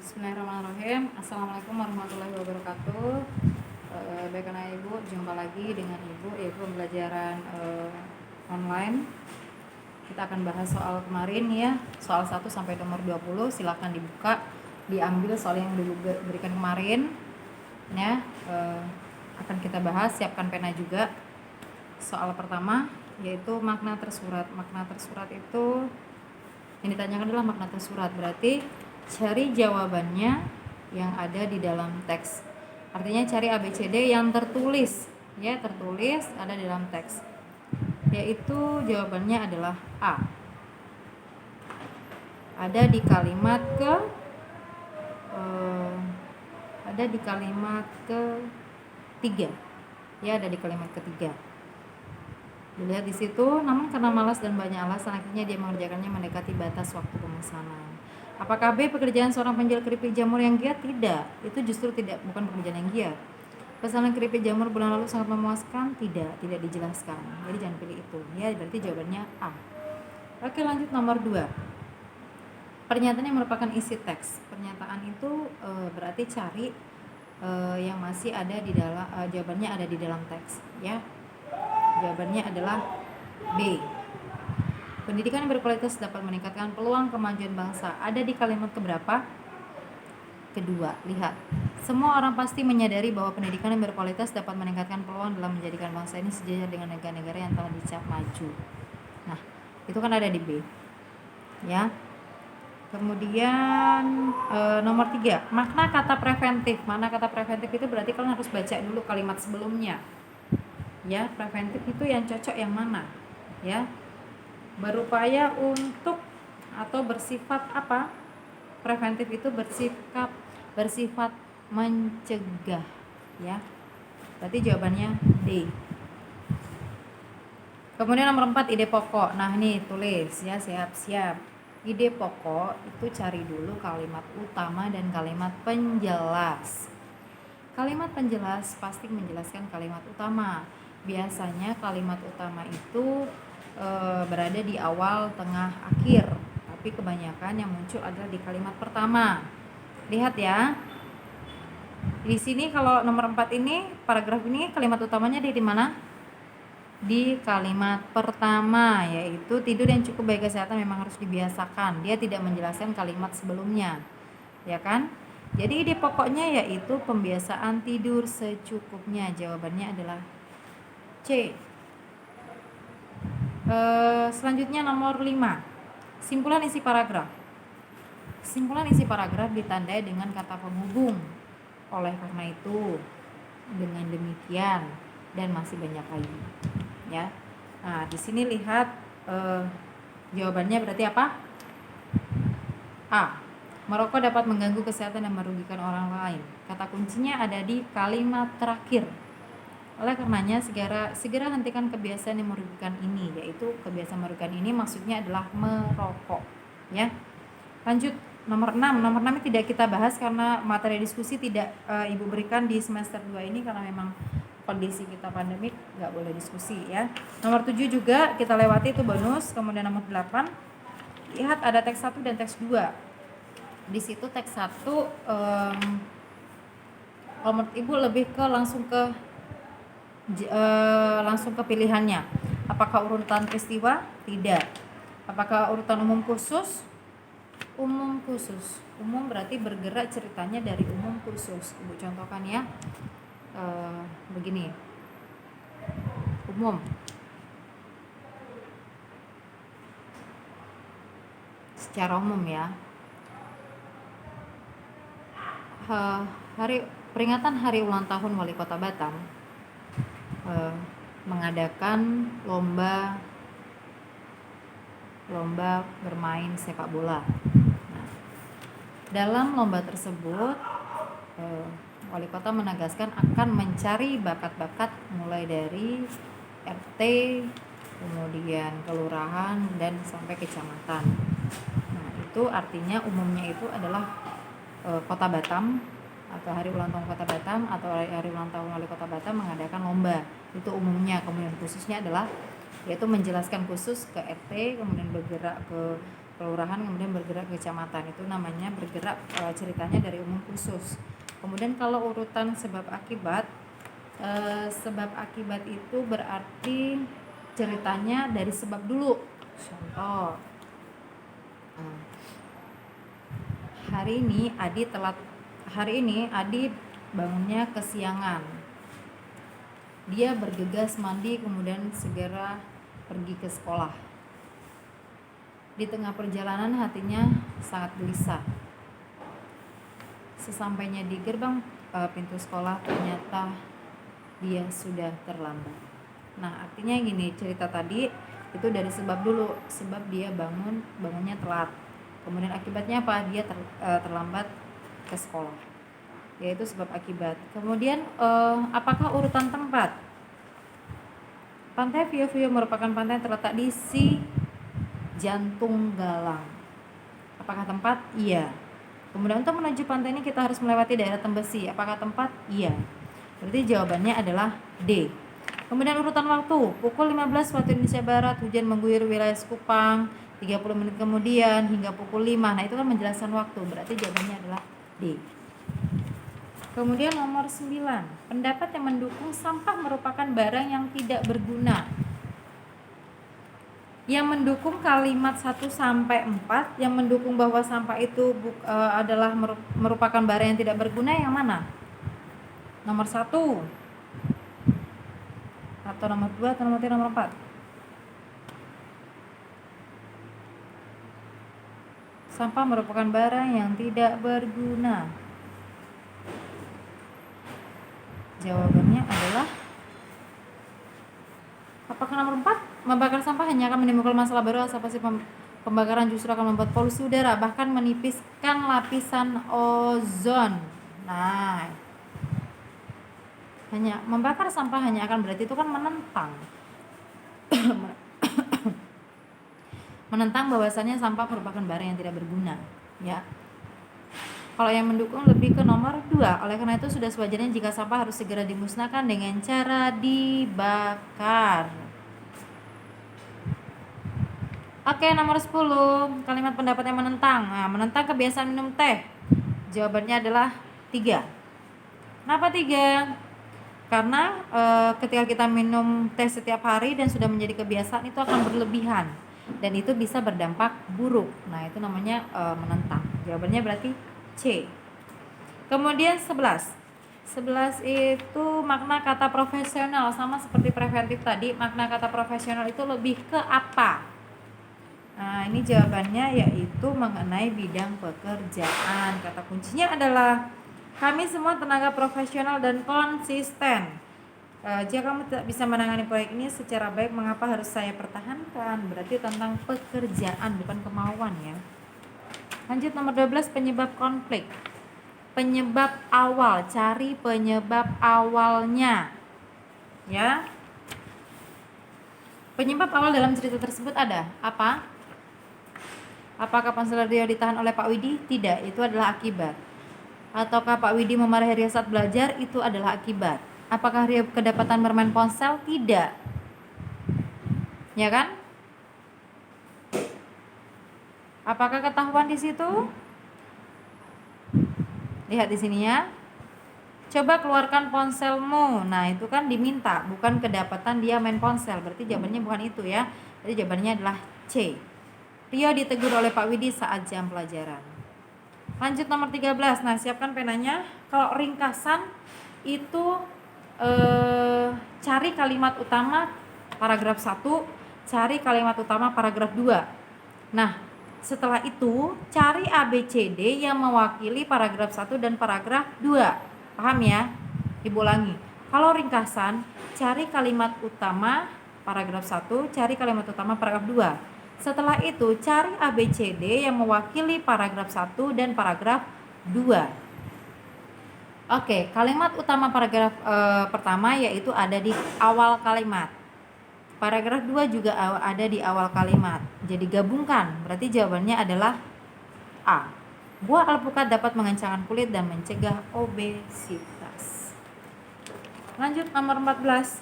Bismillahirrahmanirrahim. Assalamualaikum warahmatullahi wabarakatuh. Baik anak ibu, jumpa lagi dengan ibu yaitu pembelajaran online. Kita akan bahas soal kemarin ya, soal 1 sampai nomor 20. Silakan dibuka, diambil soal yang diberikan kemarin ya. Akan kita bahas, siapkan pena juga. Soal pertama yaitu makna tersurat. Makna tersurat itu yang ditanyakan adalah makna tersurat, berarti cari jawabannya yang ada di dalam teks. Artinya cari ABCD yang tertulis ya, tertulis ada di dalam teks. Yaitu jawabannya adalah A. Ada di kalimat ketiga. Ya, ada di kalimat ketiga. Dilihat di situ, namun karena malas dan banyak alasan akhirnya dia mengerjakannya mendekati batas waktu pemesanan. Apakah B pekerjaan seorang penjual keripik jamur yang giat? Tidak, itu justru bukan pekerjaan yang giat. Pesanan keripik jamur bulan lalu sangat memuaskan? Tidak dijelaskan. Jadi jangan pilih itu. Ya, berarti jawabannya A. Oke, lanjut nomor 2. Pernyataan yang merupakan isi teks. Pernyataan itu berarti cari yang masih ada di dalam jawabannya ada di dalam teks, ya. Jawabannya adalah B. Pendidikan yang berkualitas dapat meningkatkan peluang kemajuan bangsa. Ada di kalimat keberapa? Kedua. Lihat. Semua orang pasti menyadari bahwa pendidikan yang berkualitas dapat meningkatkan peluang dalam menjadikan bangsa ini sejajar dengan negara-negara yang telah dicap maju. Nah, itu kan ada di B. Ya. Kemudian nomor 3. Makna kata preventif. Makna kata preventif itu berarti kalian harus baca dulu kalimat sebelumnya. Ya, preventif itu yang cocok yang mana? Ya, berupaya untuk atau bersifat apa? Preventif itu bersifat mencegah, ya. Berarti jawabannya D. Kemudian nomor 4, ide pokok. Nah, ini tulis ya, siap-siap. Ide pokok itu cari dulu kalimat utama dan kalimat penjelas. Kalimat penjelas pasti menjelaskan kalimat utama. Biasanya kalimat utama itu berada di awal, tengah, akhir. Tapi kebanyakan yang muncul adalah di kalimat pertama. Lihat ya. Di sini kalau nomor 4 ini, paragraf ini kalimat utamanya di mana? Di kalimat pertama, yaitu tidur yang cukup baik kesehatan memang harus dibiasakan. Dia tidak menjelaskan kalimat sebelumnya. Ya kan? Jadi ide pokoknya yaitu pembiasaan tidur secukupnya. Jawabannya adalah C. Selanjutnya nomor 5. Simpulan isi paragraf. Simpulan isi paragraf ditandai dengan kata penghubung. Oleh karena itu, dengan demikian, dan masih banyak lagi. Ya. Nah, di sini lihat jawabannya berarti apa? A. Merokok dapat mengganggu kesehatan dan merugikan orang lain. Kata kuncinya ada di kalimat terakhir. Oleh karenanya segera hentikan kebiasaan yang merugikan ini, yaitu kebiasaan merugikan ini maksudnya adalah merokok, ya. Lanjut nomor 6. Nomor 6 ini tidak kita bahas karena materi diskusi tidak Ibu berikan di semester 2 ini karena memang kondisi kita pandemik nggak boleh diskusi, ya. Nomor 7 juga kita lewati, itu bonus. Kemudian nomor 8, lihat ada teks 1 dan teks 2. Di situ teks 1 kalau menurut Ibu lebih ke langsung ke pilihannya. Apakah urutan peristiwa? Tidak. Apakah urutan umum khusus? Umum khusus. Umum berarti bergerak ceritanya dari umum khusus. Ibu contohkan ya. Begini. Umum. Secara umum ya. Peringatan hari ulang tahun Wali Kota Batam mengadakan lomba bermain sepak bola. Nah, dalam lomba tersebut Wali Kota menegaskan akan mencari bakat-bakat mulai dari RT, kemudian kelurahan dan sampai kecamatan. Nah, itu artinya umumnya itu adalah Kota Batam atau hari ulang tahun Kota Batam atau hari ulang tahun Wali Kota Batam mengadakan lomba. Itu umumnya. Kemudian khususnya adalah yaitu menjelaskan khusus ke RT, kemudian bergerak ke kelurahan kemudian bergerak ke kecamatan, itu namanya bergerak ceritanya dari umum khusus. Kemudian kalau urutan sebab akibat itu berarti ceritanya dari sebab dulu. Contoh, hari ini Adi bangunnya kesiangan. Dia bergegas mandi kemudian segera pergi ke sekolah. Di tengah perjalanan hatinya sangat gelisah. Sesampainya di gerbang pintu sekolah ternyata dia sudah terlambat. Nah, artinya gini, cerita tadi itu dari sebab dulu, sebab dia bangunnya telat. Kemudian akibatnya apa? Dia terlambat ke sekolah. Yaitu sebab akibat. Kemudian apakah urutan tempat? Pantai Vio Vio merupakan pantai yang terletak di Jantung Galang. Apakah tempat? Iya. Kemudian untuk menuju pantai ini kita harus melewati daerah Tembesi. Apakah tempat? Iya. Berarti jawabannya adalah D. Kemudian urutan waktu, pukul 15 waktu Indonesia Barat, hujan mengguyur wilayah Sekupang, 30 menit kemudian hingga pukul 5. Nah, itu kan menjelaskan waktu, berarti jawabannya adalah D. Kemudian nomor 9, pendapat yang mendukung sampah merupakan barang yang tidak berguna. Yang mendukung kalimat 1 sampai 4, yang mendukung bahwa sampah itu adalah merupakan barang yang tidak berguna, yang mana? Nomor 1 atau nomor 2 atau nomor 3, nomor 4? Sampah merupakan barang yang tidak berguna. Jawabannya adalah apakah nomor 4? Membakar sampah hanya akan menimbulkan masalah baru, asal pasti pembakaran justru akan membuat polusi udara, bahkan menipiskan lapisan ozon. Nah, hanya membakar sampah hanya akan berarti itu kan menentang menentang bahwasannya sampah merupakan barang yang tidak berguna, ya. Kalau yang mendukung lebih ke nomor 2. Oleh karena itu sudah sewajarnya jika sampah harus segera dimusnahkan dengan cara dibakar. Oke, nomor 10. Kalimat pendapat yang menentang. Nah, menentang kebiasaan minum teh. Jawabannya adalah 3. Kenapa 3? Karena ketika kita minum teh setiap hari dan sudah menjadi kebiasaan, itu akan berlebihan dan itu bisa berdampak buruk. Nah, itu namanya menentang. Jawabannya berarti C. Kemudian 11 itu makna kata profesional, sama seperti preventif tadi. Makna kata profesional itu lebih ke apa? Nah, ini jawabannya yaitu mengenai bidang pekerjaan. Kata kuncinya adalah kami semua tenaga profesional dan konsisten. Jika kamu tidak bisa menangani proyek ini secara baik, mengapa harus saya pertahankan? Berarti tentang pekerjaan, bukan kemauan, ya. Lanjut nomor 12, penyebab konflik. Penyebab awal, cari penyebab awalnya, ya. Penyebab awal dalam cerita tersebut ada apa? Apakah Konselor Rio ditahan oleh Pak Widi? Tidak, itu adalah akibat. Ataukah Pak Widi memarahi Rio saat belajar? Itu adalah akibat. Apakah Rio kedapatan bermain ponsel? Tidak, ya kan? Apakah ketahuan di situ? Lihat di sini, ya. Coba keluarkan ponselmu. Nah, itu kan diminta, bukan kedapatan dia main ponsel. Berarti jawabannya bukan itu, ya. Jadi jawabannya adalah C. Rio ditegur oleh Pak Widi saat jam pelajaran. Lanjut nomor 13. Nah, siapkan penanya. Kalau ringkasan itu cari kalimat utama paragraf 1, cari kalimat utama paragraf 2. Nah, setelah itu cari ABCD yang mewakili paragraf 1 dan paragraf 2. Paham, ya? Ibu ulangi. Kalau ringkasan, cari kalimat utama paragraf 1, cari kalimat utama paragraf 2. Setelah itu cari ABCD yang mewakili paragraf 1 dan paragraf 2. Oke, kalimat utama paragraf pertama yaitu ada di awal kalimat. Paragraf 2 juga ada di awal kalimat. Jadi gabungkan, berarti jawabannya adalah A. Buah alpukat dapat mengencangkan kulit dan mencegah obesitas. Lanjut nomor 14.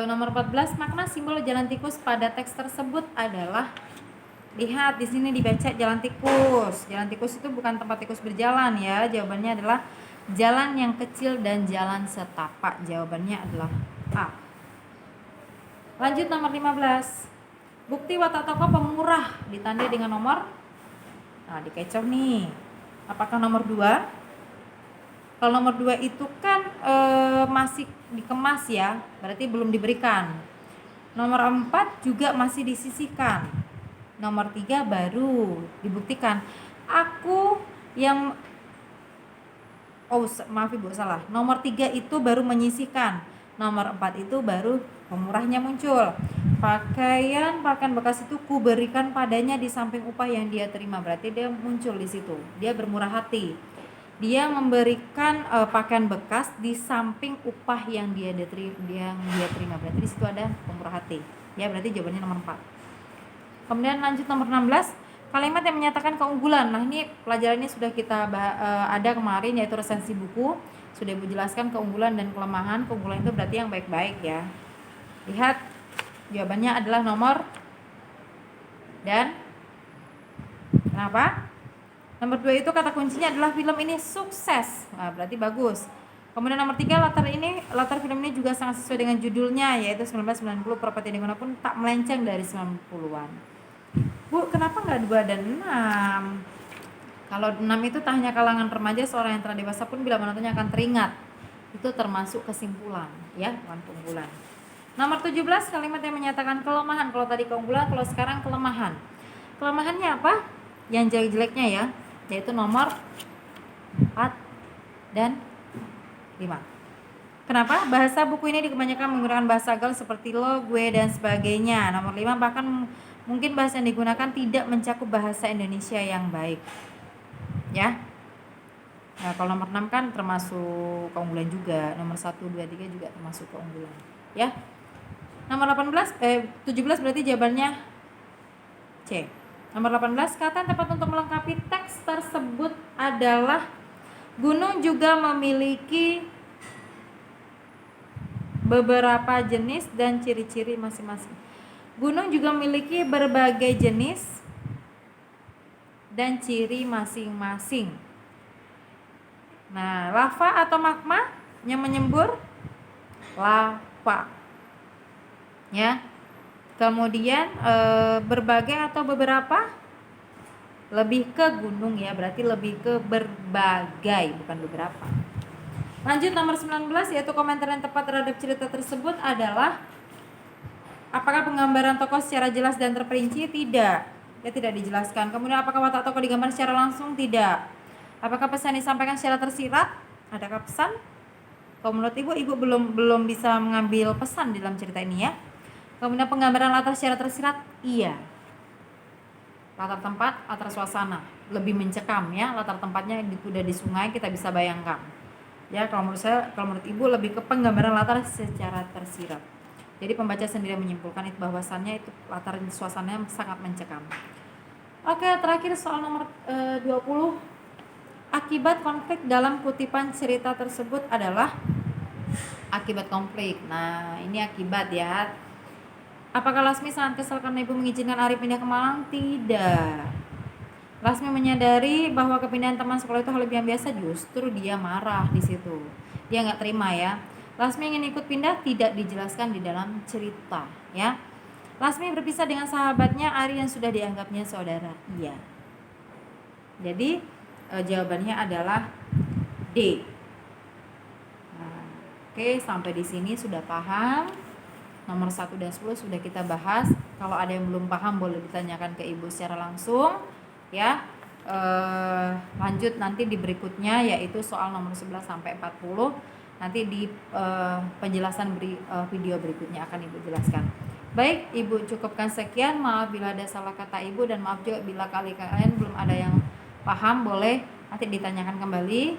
Nomor 14, makna simbol jalan tikus pada teks tersebut adalah, lihat di sini dibaca jalan tikus. Jalan tikus itu bukan tempat tikus berjalan ya. Jawabannya adalah jalan yang kecil dan jalan setapak. Jawabannya adalah A. Lanjut nomor 15. Bukti watak tokoh pemurah ditandai dengan nomor, nah dikecoh nih. Apakah nomor 2? Kalau nomor 2 itu kan masih dikemas ya, berarti belum diberikan. Nomor 4 juga masih disisihkan. Nomor 3 baru dibuktikan. Aku yang maaf Ibu salah. Nomor 3 itu baru menyisihkan. Nomor 4 itu baru pemurahnya muncul. Pakaian bekas itu kuberikan padanya di samping upah yang dia terima. Berarti dia muncul di situ. Dia bermurah hati. Dia memberikan pakaian bekas di samping upah yang dia terima. Berarti di situ ada pemurah hati. Ya, berarti jawabannya nomor 4. Kemudian lanjut nomor 16. Kalimat yang menyatakan keunggulan. Nah, ini pelajarannya sudah kita ada kemarin, yaitu resensi buku. Sudah Ibu jelaskan keunggulan dan kelemahan. Keunggulan itu berarti yang baik-baik ya. Lihat, jawabannya adalah nomor dan kenapa? Nomor 2 itu kata kuncinya adalah film ini sukses. Nah, berarti bagus. Kemudian nomor 3, latar film ini juga sangat sesuai dengan judulnya, yaitu 1990 Perpati dimanapun tak melenceng dari 90-an. Bu, kenapa nggak 2 dan 6? Kalau 6 itu tak hanya kalangan remaja, seorang yang telah dewasa pun bila menontonnya akan teringat. Itu termasuk kesimpulan, ya, bukan keunggulan. Nomor 17, kalimat yang menyatakan kelemahan. Kalau tadi keunggulan, kalau sekarang kelemahan. Kelemahannya apa? Yang jelek-jeleknya ya, yaitu nomor 4 dan 5. Kenapa? Bahasa buku ini kebanyakan menggunakan bahasa gaul seperti lo, gue, dan sebagainya. Nomor 5, bahkan mungkin bahasa yang digunakan tidak mencakup bahasa Indonesia yang baik. Ya. Nah, kalau nomor 6 kan termasuk keunggulan juga. Nomor 1, 2, 3 juga termasuk keunggulan. Ya. Nomor 17 berarti jawabannya C. Nomor 18, kata yang tepat untuk melengkapi teks tersebut adalah gunung juga memiliki beberapa jenis dan ciri-ciri masing-masing. Gunung juga memiliki berbagai jenis dan ciri masing-masing. Nah, lava atau magma yang menyembur? Lava. Ya. Kemudian berbagai atau beberapa? Lebih ke gunung ya, berarti lebih ke berbagai, bukan beberapa. Lanjut nomor 19, yaitu komentar yang tepat terhadap cerita tersebut adalah, apakah penggambaran tokoh secara jelas dan terperinci? Tidak. Ya, tidak dijelaskan. Kemudian apakah watak tokoh digambar secara langsung? Tidak. Apakah pesan disampaikan secara tersirat? Adakah pesan? Kalau menurut Ibu belum bisa mengambil pesan di dalam cerita ini ya. Kemudian penggambaran latar secara tersirat? Iya. Latar tempat, latar suasana lebih mencekam ya. Latar tempatnya udah di sungai, kita bisa bayangkan. Ya, kalau menurut Ibu lebih ke penggambaran latar secara tersirat. Jadi pembaca sendiri menyimpulkan itu bahwasannya itu latar suasananya sangat mencekam. Oke, terakhir soal nomor 20. Akibat konflik dalam kutipan cerita tersebut adalah akibat konflik. Nah, ini akibat ya. Apakah Lasmi sangat kesal karena ibu mengizinkan Ari pindah ke Malang? Tidak. Lasmi menyadari bahwa kepindahan teman sekolah itu hal yang biasa, justru dia marah di situ. Dia nggak terima ya. Lasmi ingin ikut pindah, tidak dijelaskan di dalam cerita ya. Lasmi berpisah dengan sahabatnya Ari yang sudah dianggapnya saudara. Iya. Jadi jawabannya adalah D. Nah, oke, sampai di sini sudah paham. Nomor 1 dan 10 sudah kita bahas. Kalau ada yang belum paham boleh ditanyakan ke Ibu secara langsung ya. Lanjut nanti di berikutnya, yaitu soal nomor 11 sampai 40. Nanti di penjelasan video berikutnya akan Ibu jelaskan. Baik, Ibu cukupkan sekian. Maaf bila ada salah kata Ibu, dan maaf juga bila kalian belum ada yang paham, boleh nanti ditanyakan kembali.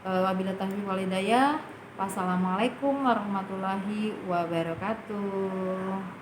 Wabillahi taufiq wal hidayah. Wassalamualaikum warahmatullahi wabarakatuh.